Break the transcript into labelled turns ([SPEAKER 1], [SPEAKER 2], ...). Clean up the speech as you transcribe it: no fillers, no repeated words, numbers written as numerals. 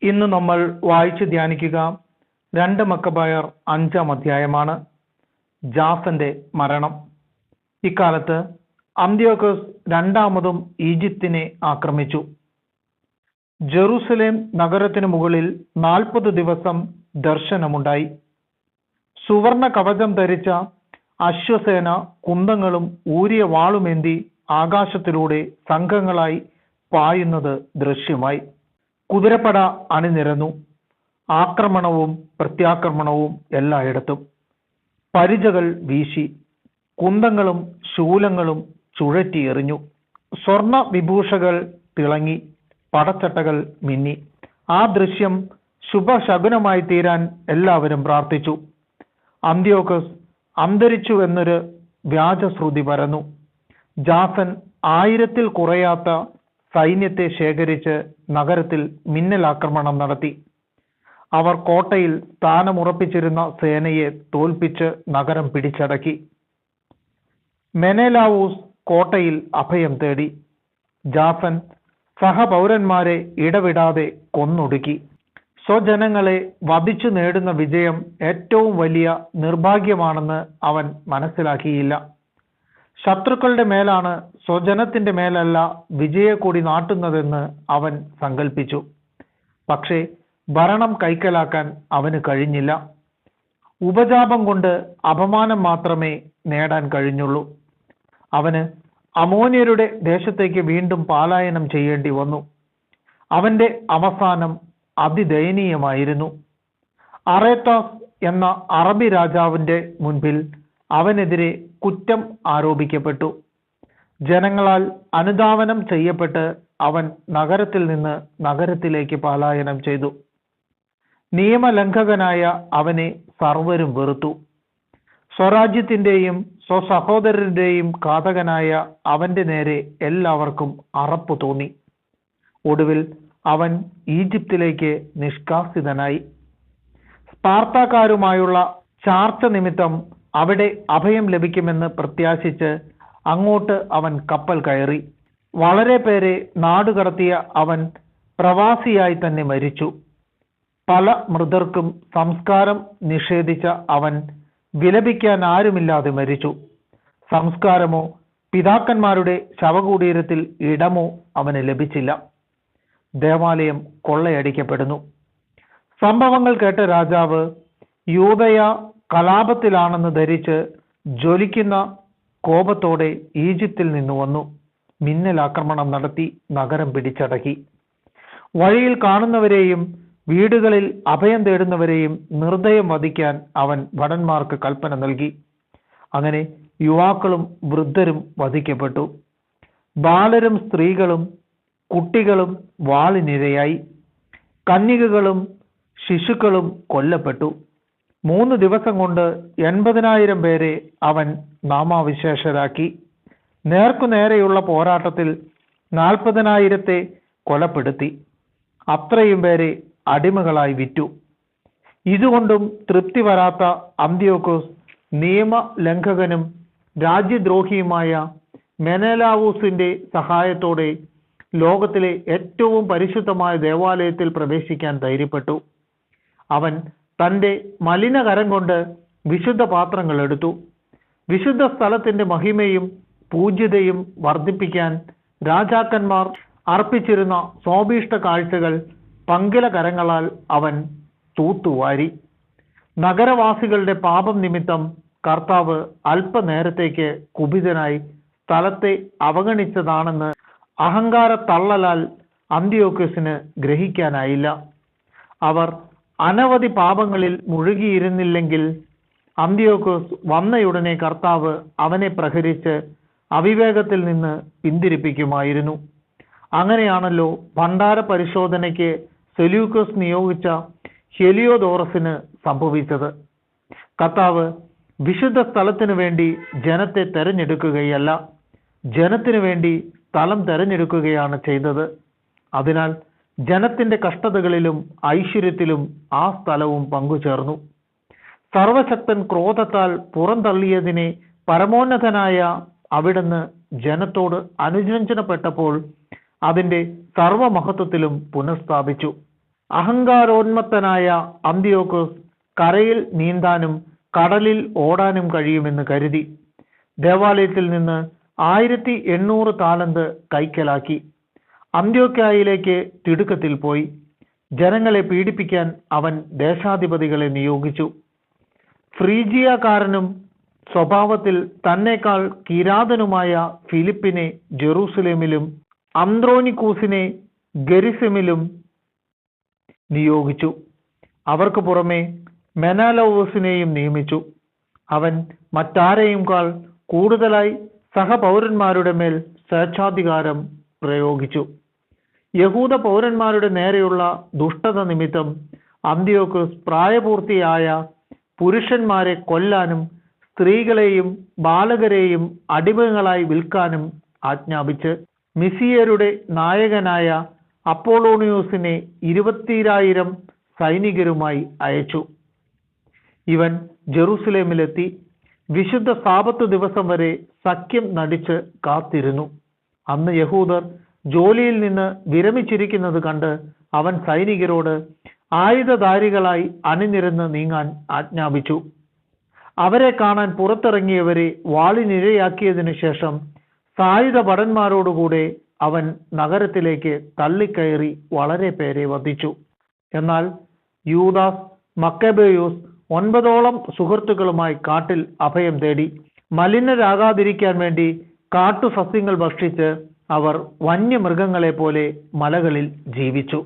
[SPEAKER 1] ഇന്ന് നമ്മൾ വായിച്ച് ധ്യാനിക്കുക 2 മക്കബായർ 5-ാം അധ്യായമാണ്. ജാസന്റെ മരണം. ഇക്കാലത്ത് അന്ത്യോക്കസ് രണ്ടാമതും ഈജിപ്തിനെ ആക്രമിച്ചു. ജെറുസലേം നഗരത്തിനു മുകളിൽ 40 ദിവസം ദർശനമുണ്ടായി. സുവർണ കവചം ധരിച്ച അശ്വസേന കുന്തങ്ങളും ഊരിയ വാളുമേന്തി ആകാശത്തിലൂടെ സംഘങ്ങളായി പായുന്നത് ദൃശ്യമായി. കുതിരപ്പട അണിനിരന്നു. ആക്രമണവും പ്രത്യാക്രമണവും എല്ലായിടത്തും. പരിചകൾ വീശി, കുന്തങ്ങളും ശൂലങ്ങളും ചുഴറ്റിയെറിഞ്ഞു. സ്വർണ വിഭൂഷകൾ തിളങ്ങി, പടച്ചട്ടകൾ മിന്നി. ആ ദൃശ്യം ശുഭശകുനമായി തീരാൻ എല്ലാവരും പ്രാർത്ഥിച്ചു. അന്ത്യോക്കസ് അന്തരിച്ചു എന്നൊരു വ്യാജശ്രുതി പരന്നു. ജാസൻ 1000-ൽ കുറയാത്ത സൈന്യത്തെ ശേഖരിച്ച് നഗരത്തിൽ മിന്നലാക്രമണം നടത്തി. അവർ കോട്ടയിൽ സ്ഥാനമുറപ്പിച്ചിരുന്ന സേനയെ തോൽപ്പിച്ച് നഗരം പിടിച്ചടക്കി. മെനേലാവൂസ് കോട്ടയിൽ അഭയം തേടി. ജാസൻ സഹപൗരന്മാരെ ഇടവിടാതെ കൊന്നൊടുക്കി. സ്വജനങ്ങളെ വധിച്ചു നേടുന്ന വിജയം ഏറ്റവും വലിയ നിർഭാഗ്യമാണെന്ന് അവൻ മനസ്സിലാക്കിയില്ല. ശത്രുക്കളുടെ മേലാണ് സ്വജനത്തിന്റെ മേലല്ല വിജയക്കൊടി നാട്ടുന്നതെന്ന് അവൻ സങ്കല്പിച്ചു. പക്ഷേ ഭരണം കൈക്കലാക്കാൻ അവന് കഴിഞ്ഞില്ല. ഉപജാപം കൊണ്ട് അപമാനം മാത്രമേ നേടാൻ കഴിഞ്ഞുള്ളൂ. അവന് അമോന്യരുടെ ദേശത്തേക്ക് വീണ്ടും പലായനം ചെയ്യേണ്ടി വന്നു. അവന്റെ അവസാനം അതിദയനീയമായിരുന്നു. അറേത്താസ് എന്ന അറബി രാജാവിന്റെ മുൻപിൽ അവനെതിരെ കുറ്റം ആരോപിക്കപ്പെട്ടു. ജനങ്ങളാൽ അനുധാവനം ചെയ്യപ്പെട്ട് അവൻ നഗരത്തിൽ നിന്ന് നഗരത്തിലേക്ക് പലായനം ചെയ്തു. നിയമലംഘകനായ അവനെ സർവരും വെറുത്തു. സ്വരാജ്യത്തിന്റെയും സ്വസഹോദരന്റെയും ഘാതകനായ അവന്റെ നേരെ എല്ലാവർക്കും അറപ്പു തോന്നി. ഒടുവിൽ അവൻ ഈജിപ്തിലേക്ക് നിഷ്കാസിതനായി. സ്പാർത്താക്കാരുമായുള്ള ചാർച്ച നിമിത്തം അവിടെ അഭയം ലഭിക്കുമെന്ന് പ്രത്യാശിച്ച് അങ്ങോട്ട് അവൻ കപ്പൽ കയറി. വളരെ പേരെ നാടുകടത്തിയ അവൻ പ്രവാസിയായി തന്നെ മരിച്ചു. പല മൃതർക്കും സംസ്കാരം നിഷേധിച്ച അവൻ വിലപിക്കാൻ ആരുമില്ലാതെ മരിച്ചു. സംസ്കാരമോ പിതാക്കന്മാരുടെ ശവകുടീരത്തിൽ ഇടമോ അവന് ലഭിച്ചില്ല. ദേവാലയം കൊള്ളയടിക്കപ്പെടുന്നു. സംഭവങ്ങൾ കേട്ട രാജാവ് യൂദയ കലാപത്തിലാണെന്ന് ധരിച്ച് ജ്വലിക്കുന്ന കോപത്തോടെ ഈജിപ്തിൽ നിന്ന് വന്നു. മിന്നലാക്രമണം നടത്തി നഗരം പിടിച്ചടക്കി. വഴിയിൽ കാണുന്നവരെയും വീടുകളിൽ അഭയം തേടുന്നവരെയും നിർദ്ദയം വധിക്കാൻ അവൻ ഭടന്മാർക്ക് കൽപ്പന നൽകി. അങ്ങനെ യുവാക്കളും വൃദ്ധരും വധിക്കപ്പെട്ടു. ബാലരും സ്ത്രീകളും കുട്ടികളും വാളിനിരയായി. കന്യകകളും ശിശുക്കളും കൊല്ലപ്പെട്ടു. 3 ദിവസം കൊണ്ട് 80,000 പേരെ അവൻ നാമാവിശേഷരാക്കി. നേർക്കുനേരെയുള്ള പോരാട്ടത്തിൽ 40,000-ത്തെ കൊലപ്പെടുത്തി. അത്രയും പേരെ അടിമകളായി വിറ്റു. ഇതുകൊണ്ടും തൃപ്തി വരാത്ത അന്ത്യോക്കോസ് നിയമലംഘകനും രാജ്യദ്രോഹിയുമായ മെനേലാവൂസിന്റെ സഹായത്തോടെ ലോകത്തിലെ ഏറ്റവും പരിശുദ്ധമായ ദേവാലയത്തിൽ പ്രവേശിക്കാൻ ധൈര്യപ്പെട്ടു. അവൻ തന്റെ മലിനകരം കൊണ്ട് വിശുദ്ധ പാത്രങ്ങൾ എടുത്തു. വിശുദ്ധ സ്ഥലത്തിന്റെ മഹിമയും പൂജ്യതയും വർദ്ധിപ്പിക്കാൻ രാജാക്കന്മാർ അർപ്പിച്ചിരുന്ന സ്വാഭീഷ്ട കാഴ്ചകൾ പങ്കില കരങ്ങളാൽ അവൻ തൂത്തുവാരി. നഗരവാസികളുടെ പാപം നിമിത്തം കർത്താവ് അല്പനേരത്തേക്ക് കുപിതനായി സ്ഥലത്തെ അവഗണിച്ചതാണെന്ന് അഹങ്കാര തള്ളലാൽ അന്ത്യോക്കസിന് ഗ്രഹിക്കാനായില്ല. അവർ അനവധി പാപങ്ങളിൽ മുഴുകിയിരുന്നില്ലെങ്കിൽ അന്ത്യോക്കസ് വന്നയുടനെ കർത്താവ് അവനെ പ്രഹരിച്ച് അവിവേകത്തിൽ നിന്ന് പിന്തിരിപ്പിക്കുമായിരുന്നു. അങ്ങനെയാണല്ലോ ഭണ്ഡാര പരിശോധനയ്ക്ക് സെലൂക്കസ് നിയോഗിച്ച ഹെലിയോദോറസിന് സംഭവിച്ചത്. കർത്താവ് വിശുദ്ധ സ്ഥലത്തിനു വേണ്ടി ജനത്തെ തെരഞ്ഞെടുക്കുകയല്ല, ജനത്തിനു വേണ്ടി സ്ഥലം തെരഞ്ഞെടുക്കുകയാണ് ചെയ്തത്. അതിനാൽ ജനത്തിന്റെ കഷ്ടതകളിലും ഐശ്വര്യത്തിലും ആ സ്ഥലവും പങ്കുചേർന്നു. സർവശക്തൻ ക്രോധത്താൽ പുറന്തള്ളിയതിനെ പരമോന്നതനായ അവിടുന്ന് ജനത്തോട് അനുരഞ്ജനപ്പെട്ടപ്പോൾ അതിന്റെ സർവമഹത്വത്തിലും പുനഃസ്ഥാപിച്ചു. അഹങ്കാരോന്മത്തനായ അന്ത്യോക്കോസ് കരയിൽ നീന്താനും കടലിൽ ഓടാനും കഴിയുമെന്ന് കരുതി ദേവാലയത്തിൽ നിന്ന് 1800 താലന്ത് കൈക്കലാക്കി അന്ത്യോക്യയിലേക്ക് തിടുക്കത്തിൽ പോയി. ജനങ്ങളെ പീഡിപ്പിക്കാൻ അവൻ ദേശാധിപതികളെ നിയോഗിച്ചു. ഫ്രീജിയക്കാരനും സ്വഭാവത്തിൽ തന്നെക്കാൾ കിരാതനുമായ ഫിലിപ്പിനെ ജെറൂസലേമിലും അന്ത്രോനിക്കൂസിനെ ഗെരിസമിലും നിയോഗിച്ചു. അവർക്ക് പുറമെ മെനാലോവസിനെയും നിയമിച്ചു. അവൻ മറ്റാരെയുംകാൾ കൂടുതലായി സഹപൗരന്മാരുടെ മേൽ സ്വേച്ഛാധികാരം പ്രയോഗിച്ചു. യഹൂദ പൗരന്മാരുടെ നേരെയുള്ള ദുഷ്ടത നിമിത്തം അന്ത്യോക്കസ് പ്രായപൂർത്തിയായ പുരുഷന്മാരെ കൊല്ലാനും സ്ത്രീകളെയും ബാലകരെയും അടിമകളായി വിൽക്കാനും ആജ്ഞാപിച്ച് മിസിയരുടെ നായകനായ അപ്പോളോണിയോസിനെ 20,000 സൈനികരുമായി അയച്ചു. ഇവൻ ജെറൂസലേമിലെത്തി വിശുദ്ധ സാബത്ത് ദിവസം വരെ സഖ്യം നടിച്ച് കാത്തിരുന്നു. അന്ന് യഹൂദർ ജോലിയിൽ നിന്ന് വിരമിച്ചിരിക്കുന്നത് കണ്ട് അവൻ സൈനികരോട് ആയുധധാരികളായി അണിനിരന്ന് നീങ്ങാൻ ആജ്ഞാപിച്ചു. അവരെ കാണാൻ പുറത്തിറങ്ങിയവരെ വാളിനിരയാക്കിയതിനു ശേഷം സായുധ ഭടന്മാരോടുകൂടെ അവൻ നഗരത്തിലേക്ക് തള്ളിക്കയറി വളരെ പേരെ വധിച്ചു. എന്നാൽ യൂദാസ് മക്കബേയോസ് 9 സുഹൃത്തുക്കളുമായി കാട്ടിൽ അഭയം തേടി. മലിനരാകാതിരിക്കാൻ വേണ്ടി കാട്ടുസസ്യങ്ങൾ ഭക്ഷിച്ച് അവർ വന്യമൃഗങ്ങളെ പോലെ മലകളിൽ ജീവിച്ചു.